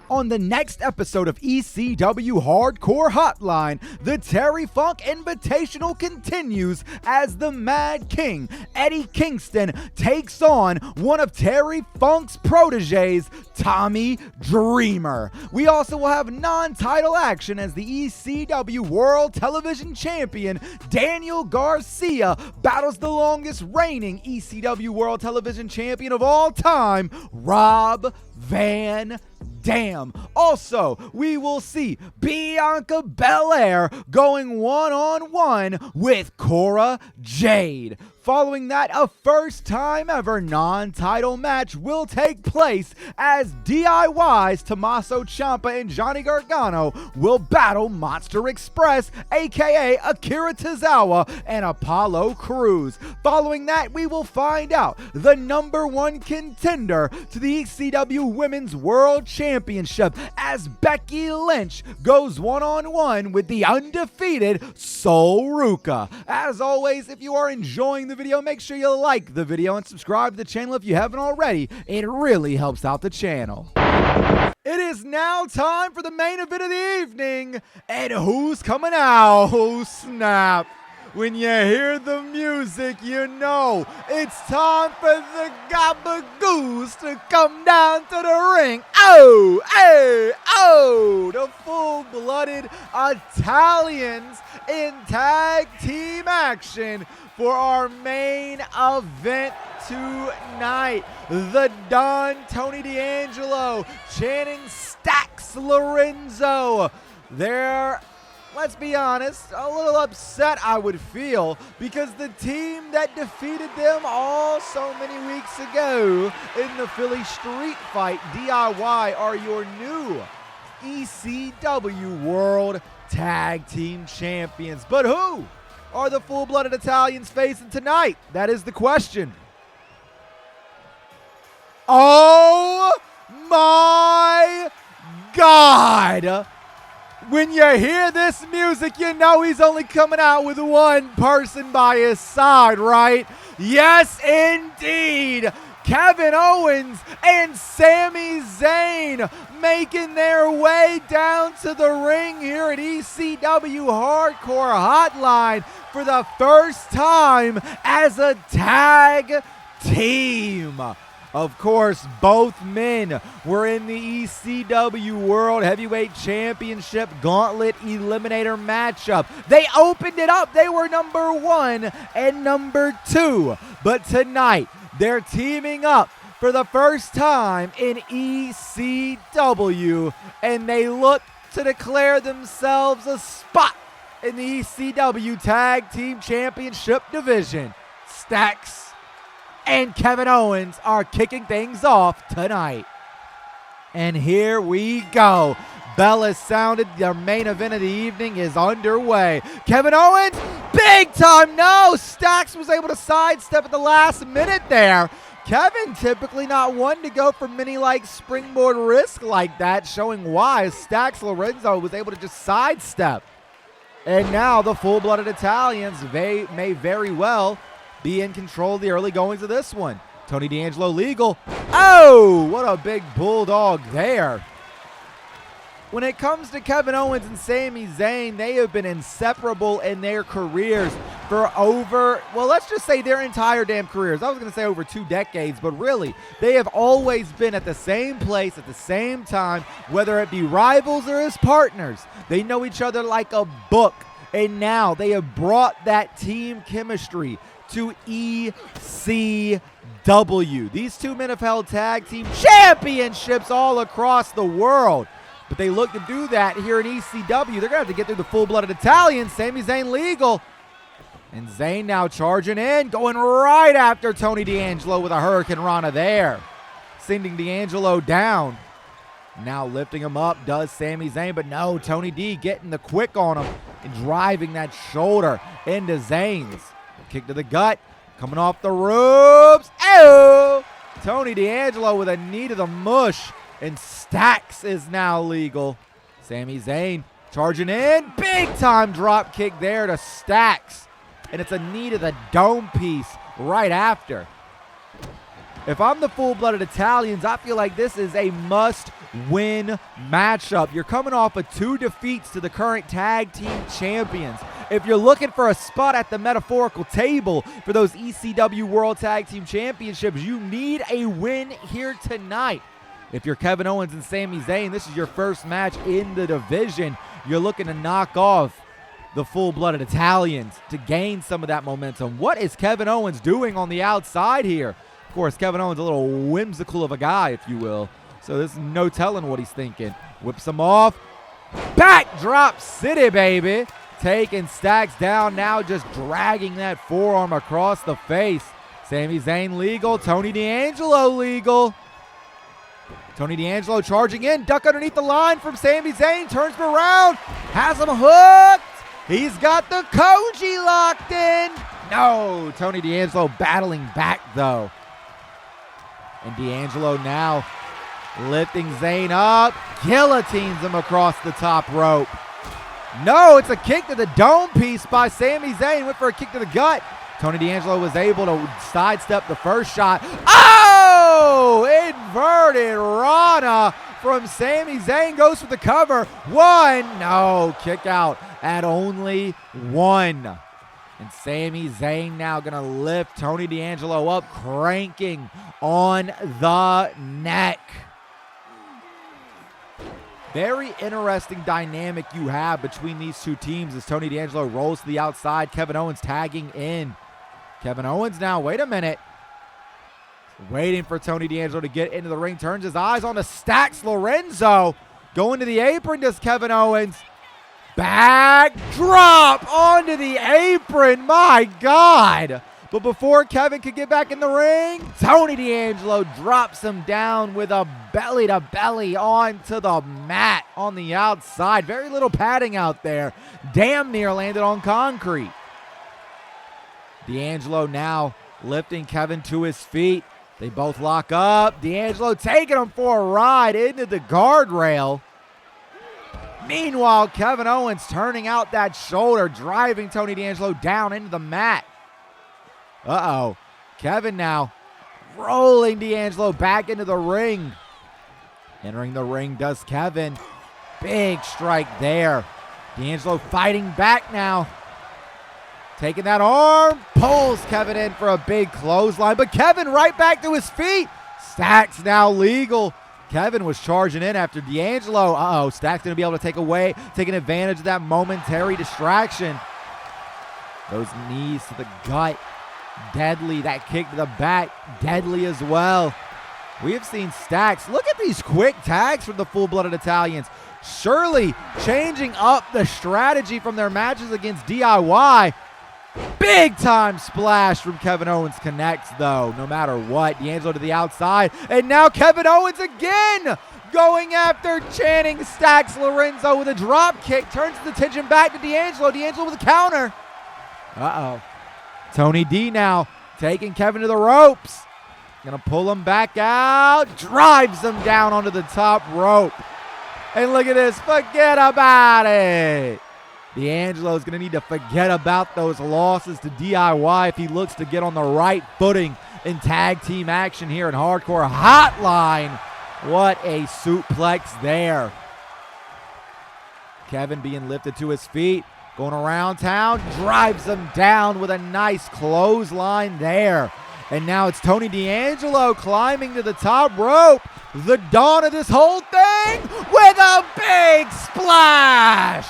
On the next episode of ECW Hardcore Hotline, the Terry Funk Invitational continues as the Mad King, Eddie Kingston, takes on one of Terry Funk's proteges, Tommy Dreamer. We also will have non-title action as the ECW World Television Champion, Daniel Garcia, battles the longest reigning ECW World Television Champion of all time, Rob Van Dam. Also, we will see Bianca Belair going one-on-one with Cora Jade. Following that, a first-time ever non-title match will take place as DIY's Tommaso Ciampa and Johnny Gargano will battle Monster Express, aka Akira Tozawa and Apollo Crews. Following that, we will find out the #1 contender to the ECW Women's World Championship as Becky Lynch goes one-on-one with the undefeated SolRuca. As always, if you are enjoying the video, make sure you like the video and subscribe to the channel if you haven't already. It really helps out the channel. It is now time for the main event of the evening, and who's coming out? Oh, snap. When you hear the music, you know it's time for the Gabagoos to come down to the ring. Oh, hey, oh, the full-blooded Italians in tag team action for our main event tonight. The Don Tony D'Angelo chanting Stacks Lorenzo. Let's be honest, a little upset I would feel because the team that defeated them all so many weeks ago in the Philly Street Fight, DIY, are your new ECW World Tag Team Champions. But who are the full-blooded Italians facing tonight? That is the question. Oh my God! When you hear this music, you know he's only coming out with one person by his side, right? Yes, indeed. Kevin Owens and Sami Zayn making their way down to the ring here at ECW Hardcore Hotline for the first time as a tag team. Of course, both men were in the ECW World Heavyweight Championship Gauntlet Eliminator matchup. They opened it up. They were #1 and #2. But tonight, they're teaming up for the first time in ECW, and they look to declare themselves a spot in the ECW Tag Team Championship division. Stacks and Kevin Owens are kicking things off tonight. And here we go. Bell has sounded. Their main event of the evening is underway. Kevin Owens, big time. No, Stacks was able to sidestep at the last minute there. Kevin typically not one to go for many like springboard risk like that, showing why Stacks Lorenzo was able to just sidestep. And now the full-blooded Italians may very well be in control of the early goings of this one. Tony D'Angelo legal. Oh, what a big bulldog there. When it comes to Kevin Owens and Sami Zayn, they have been inseparable in their careers for over, well, let's just say their entire damn careers. I was going to say over 2 decades, but really, they have always been at the same place at the same time, whether it be rivals or as partners. They know each other like a book, and now they have brought that team chemistry to ECW. These two men have held tag team championships all across the world, but they look to do that here in ECW. They're going to have to get through the full-blooded Italians. Sami Zayn legal. And Zayn now charging in, going right after Tony D'Angelo with a Hurricane Rana there. Sending D'Angelo down. Now lifting him up does Sami Zayn, but no, Tony D getting the quick on him and driving that shoulder into Zayn's. Kick to the gut, coming off the ropes. Ew! Tony D'Angelo with a knee to the mush, and Stacks is now legal. Sami Zayn charging in, big time drop kick there to Stacks, and it's a knee to the dome piece right after. If I'm the full-blooded Italians, I feel like this is a must-win matchup. You're coming off of 2 defeats to the current tag team champions. If you're looking for a spot at the metaphorical table for those ECW World Tag Team Championships, you need a win here tonight. If you're Kevin Owens and Sami Zayn, this is your first match in the division. You're looking to knock off the full-blooded Italians to gain some of that momentum. What is Kevin Owens doing on the outside here? Of course, Kevin Owens a little whimsical of a guy, if you will. So there's no telling what he's thinking. Whips him off. Backdrop City, baby. taking Stacks down now, just dragging that forearm across the face. Sami Zayn legal, Tony D'Angelo legal. Tony D'Angelo charging in, duck underneath the line from Sami Zayn, turns him around, has him hooked. He's got the Koji locked in. No, Tony D'Angelo battling back though. And D'Angelo now lifting Zayn up, guillotines him across the top rope. No, it's a kick to the dome piece by Sami Zayn. Went for a kick to the gut. Tony D'Angelo was able to sidestep the first shot. Oh! Inverted Rana from Sami Zayn. Goes for the cover. One. No, kick out at only one. And Sami Zayn now going to lift Tony D'Angelo up, cranking on the neck. Very interesting dynamic you have between these two teams as Tony D'Angelo rolls to the outside. Kevin Owens tagging in. Kevin Owens now, wait a minute. Waiting for Tony D'Angelo to get into the ring. Turns his eyes on the Stacks Lorenzo. Going to the apron does Kevin Owens. Back drop onto the apron. My God. But before Kevin could get back in the ring, Tony D'Angelo drops him down with a belly-to-belly onto the mat on the outside. Very little padding out there. Damn near landed on concrete. D'Angelo now lifting Kevin to his feet. They both lock up. D'Angelo taking him for a ride into the guardrail. Meanwhile, Kevin Owens turning out that shoulder, driving Tony D'Angelo down into the mat. Uh-oh. Kevin now rolling D'Angelo back into the ring. Entering the ring does Kevin. Big strike there. D'Angelo fighting back now. Taking that arm. Pulls Kevin in for a big clothesline. But Kevin right back to his feet. Stacks now legal. Kevin was charging in after D'Angelo. Uh-oh. Stacks going to be able to taking advantage of that momentary distraction. Those knees to the gut. Deadly. That kick to the back, deadly as well. We have seen Stacks. Look at these quick tags from the full-blooded Italians. Surely changing up the strategy from their matches against DIY. Big time splash from Kevin Owens connects though, no matter what. D'Angelo to the outside. And now Kevin Owens again going after Channing Stacks Lorenzo with a drop kick. Turns the attention back to D'Angelo. D'Angelo with a counter. Uh-oh. Tony D now taking Kevin to the ropes. Gonna pull him back out. Drives him down onto the top rope. And look at this. Forget about it. D'Angelo's gonna need to forget about those losses to DIY if he looks to get on the right footing in tag team action here in Hardcore Hotline. What a suplex there. Kevin being lifted to his feet. Going around town, drives him down with a nice clothesline there. And now it's Tony D'Angelo climbing to the top rope. The dawn of this whole thing with a big splash.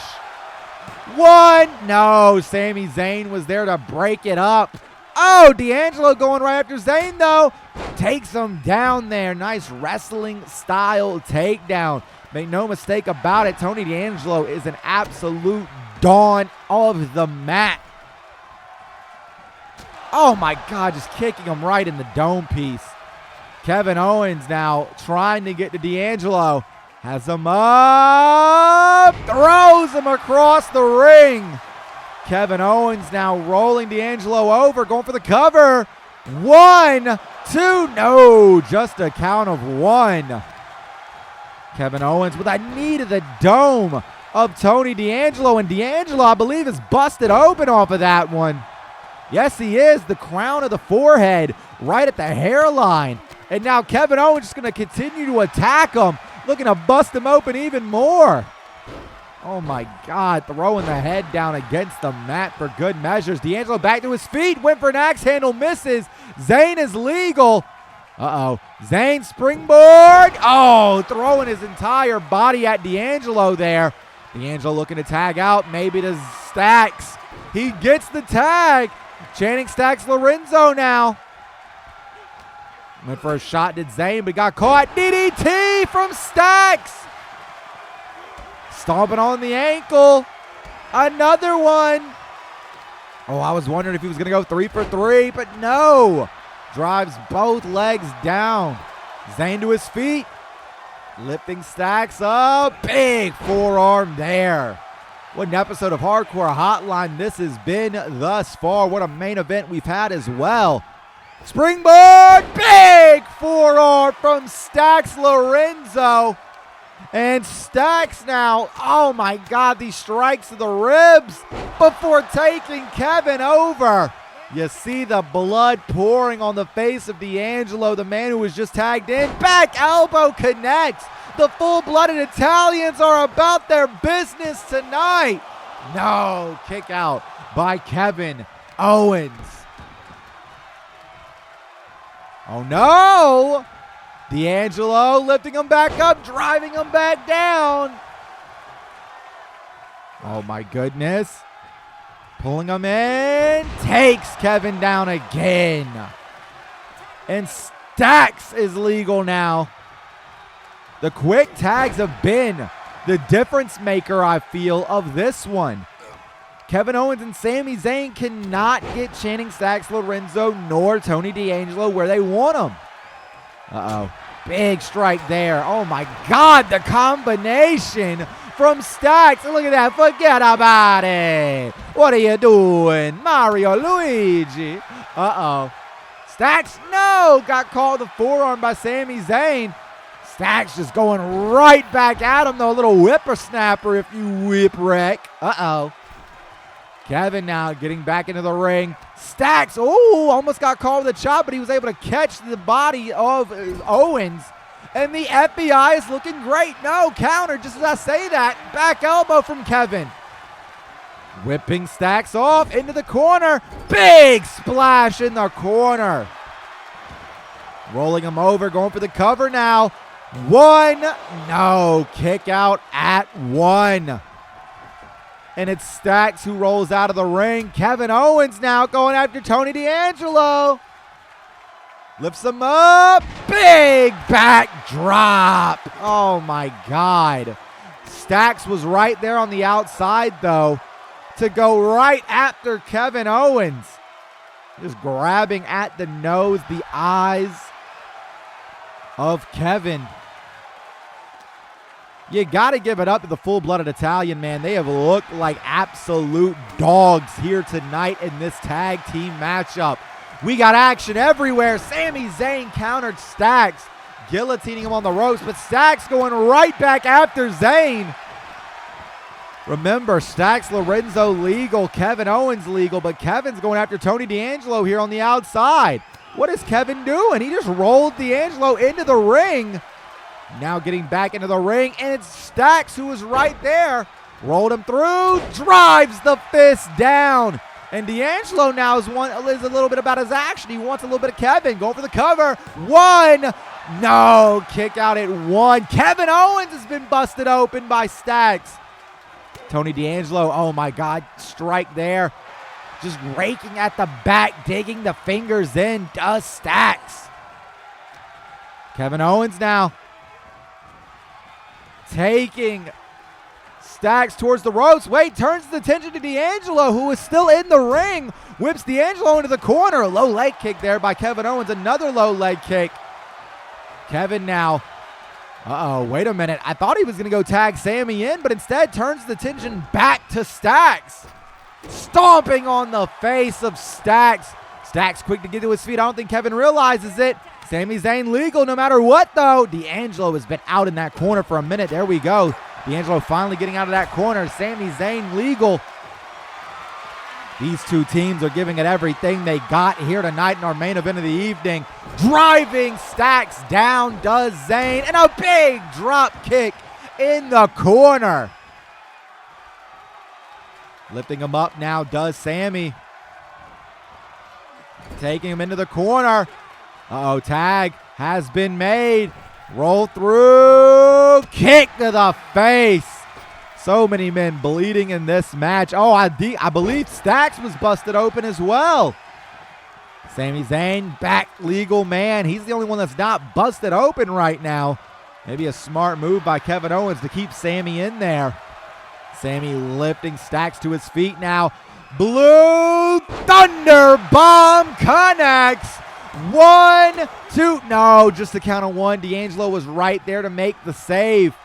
One. No, Sami Zayn was there to break it up. Oh, D'Angelo going right after Zayn though. Takes him down there. Nice wrestling style takedown. Make no mistake about it, Tony D'Angelo is an absolute dawn of the mat. Oh my God, just kicking him right in the dome piece. Kevin Owens now trying to get to D'Angelo. Has him up, throws him across the ring. Kevin Owens now rolling D'Angelo over, going for the cover. 1, 2, no, just a count of 1. Kevin Owens with a knee to the dome of Tony D'Angelo, and D'Angelo, I believe, is busted open off of that one. Yes, he is. The crown of the forehead right at the hairline. And now Kevin Owens is going to continue to attack him, looking to bust him open even more. Oh, my God. Throwing the head down against the mat for good measures. D'Angelo back to his feet. Went for an axe handle. Misses. Zayn is legal. Uh-oh. Zayn springboard. Oh, throwing his entire body at D'Angelo there. D'Angelo looking to tag out. Maybe to Stacks. He gets the tag. Channing Stacks Lorenzo now. Went for a shot, did Zayn, but got caught. DDT from Stacks. Stomping on the ankle. Another one. Oh, I was wondering if he was going to go 3 for 3, but no. Drives both legs down. Zayn to his feet. Lifting Stacks up. Big forearm there. What an episode of Hardcore Hotline this has been thus far. What a main event we've had as well. Springboard. Big forearm from Stacks Lorenzo. And Stacks now, oh my God, these strikes to the ribs before taking Kevin over. You see the blood pouring on the face of D'Angelo, the man who was just tagged in. Back elbow connects. The full-blooded Italians are about their business tonight. No, kick out by Kevin Owens. Oh no! D'Angelo lifting him back up, driving him back down. Oh my goodness. Pulling him in. Takes Kevin down again. And Stacks is legal now. The quick tags have been the difference maker, I feel, of this one. Kevin Owens and Sami Zayn cannot get Channing Stacks Lorenzo nor Tony D'Angelo where they want them. Uh-oh. Big strike there. Oh, my God. The combination from Stacks. Look at that. Forget about it. What are you doing? Mario Luigi. Uh-oh. Stacks, no. Got called the forearm by Sami Zayn. Stacks just going right back at him, though. A little whippersnapper, if you whip wreck. Uh-oh. Kevin now getting back into the ring. Stacks, oh, almost got caught with a chop, but he was able to catch the body of Owens. And the FBI is looking great. No, counter, just as I say that. Back elbow from Kevin. Whipping Stacks off into the corner. Big splash in the corner. Rolling him over, going for the cover now. 1, no, kick out at 1. And it's Stacks who rolls out of the ring. Kevin Owens now going after Tony D'Angelo. Lifts him up. Big back drop. Oh, my God. Stacks was right there on the outside, though, to go right after Kevin Owens. Just grabbing at the nose, the eyes of Kevin. You got to give it up to the full-blooded Italian, man. They have looked like absolute dogs here tonight in this tag team matchup. We got action everywhere. Sami Zayn countered Stacks, guillotining him on the ropes, but Stacks going right back after Zayn. Remember, Stacks Lorenzo legal, Kevin Owens legal, but Kevin's going after Tony D'Angelo here on the outside. What is Kevin doing? He just rolled D'Angelo into the ring. Now getting back into the ring, and it's Stacks who is right there. Rolled him through, drives the fist down. And D'Angelo now is a little bit about his action. He wants a little bit of Kevin. Going for the cover. 1. No, kick out at 1. Kevin Owens has been busted open by Stacks. Tony D'Angelo, oh my God, strike there. Just raking at the back, digging the fingers in, does Stacks. Kevin Owens now taking Stacks towards the ropes. Wait, turns the attention to D'Angelo, who is still in the ring. Whips D'Angelo into the corner. Low leg kick there by Kevin Owens. Another low leg kick. Kevin now. Uh-oh, wait a minute. I thought he was going to go tag Sami in, but instead turns the attention back to Stacks. Stomping on the face of Stacks. Stacks quick to get to his feet. I don't think Kevin realizes it. Sami Zayn legal no matter what, though. D'Angelo has been out in that corner for a minute. There we go. D'Angelo finally getting out of that corner. Sami Zayn legal. These two teams are giving it everything they got here tonight in our main event of the evening. Driving Stacks down does Zayn. And a big drop kick in the corner. Lifting him up now does Sami. Taking him into the corner. Uh-oh, tag has been made. Roll through. Kick to the face. So many men bleeding in this match. Oh, I believe Stacks was busted open as well. Sami Zayn, back legal man. He's the only one that's not busted open right now. Maybe a smart move by Kevin Owens to keep Sami in there. Sammy lifting Stacks to his feet now. Blue Thunder Bomb connects. 1, 2, no, just the count of 1. D'Angelo was right there to make the save.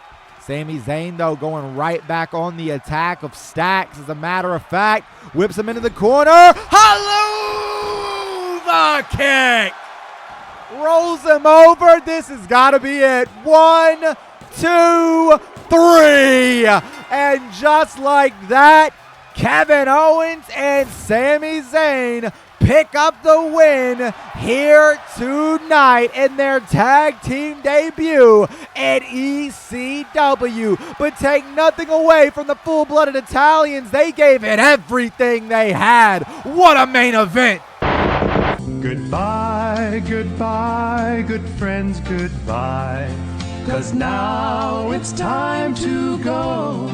Sami Zayn, though, going right back on the attack of Stacks. As a matter of fact, whips him into the corner. Haluva kick. Rolls him over. This has got to be it. 1, 2, 3. And just like that, Kevin Owens and Sami Zayn pick up the win here tonight in their tag team debut at ECW. But take nothing away from the full-blooded Italians. They gave it everything they had. What a main event. Goodbye, goodbye, good friends, goodbye. 'Cause now it's time to go.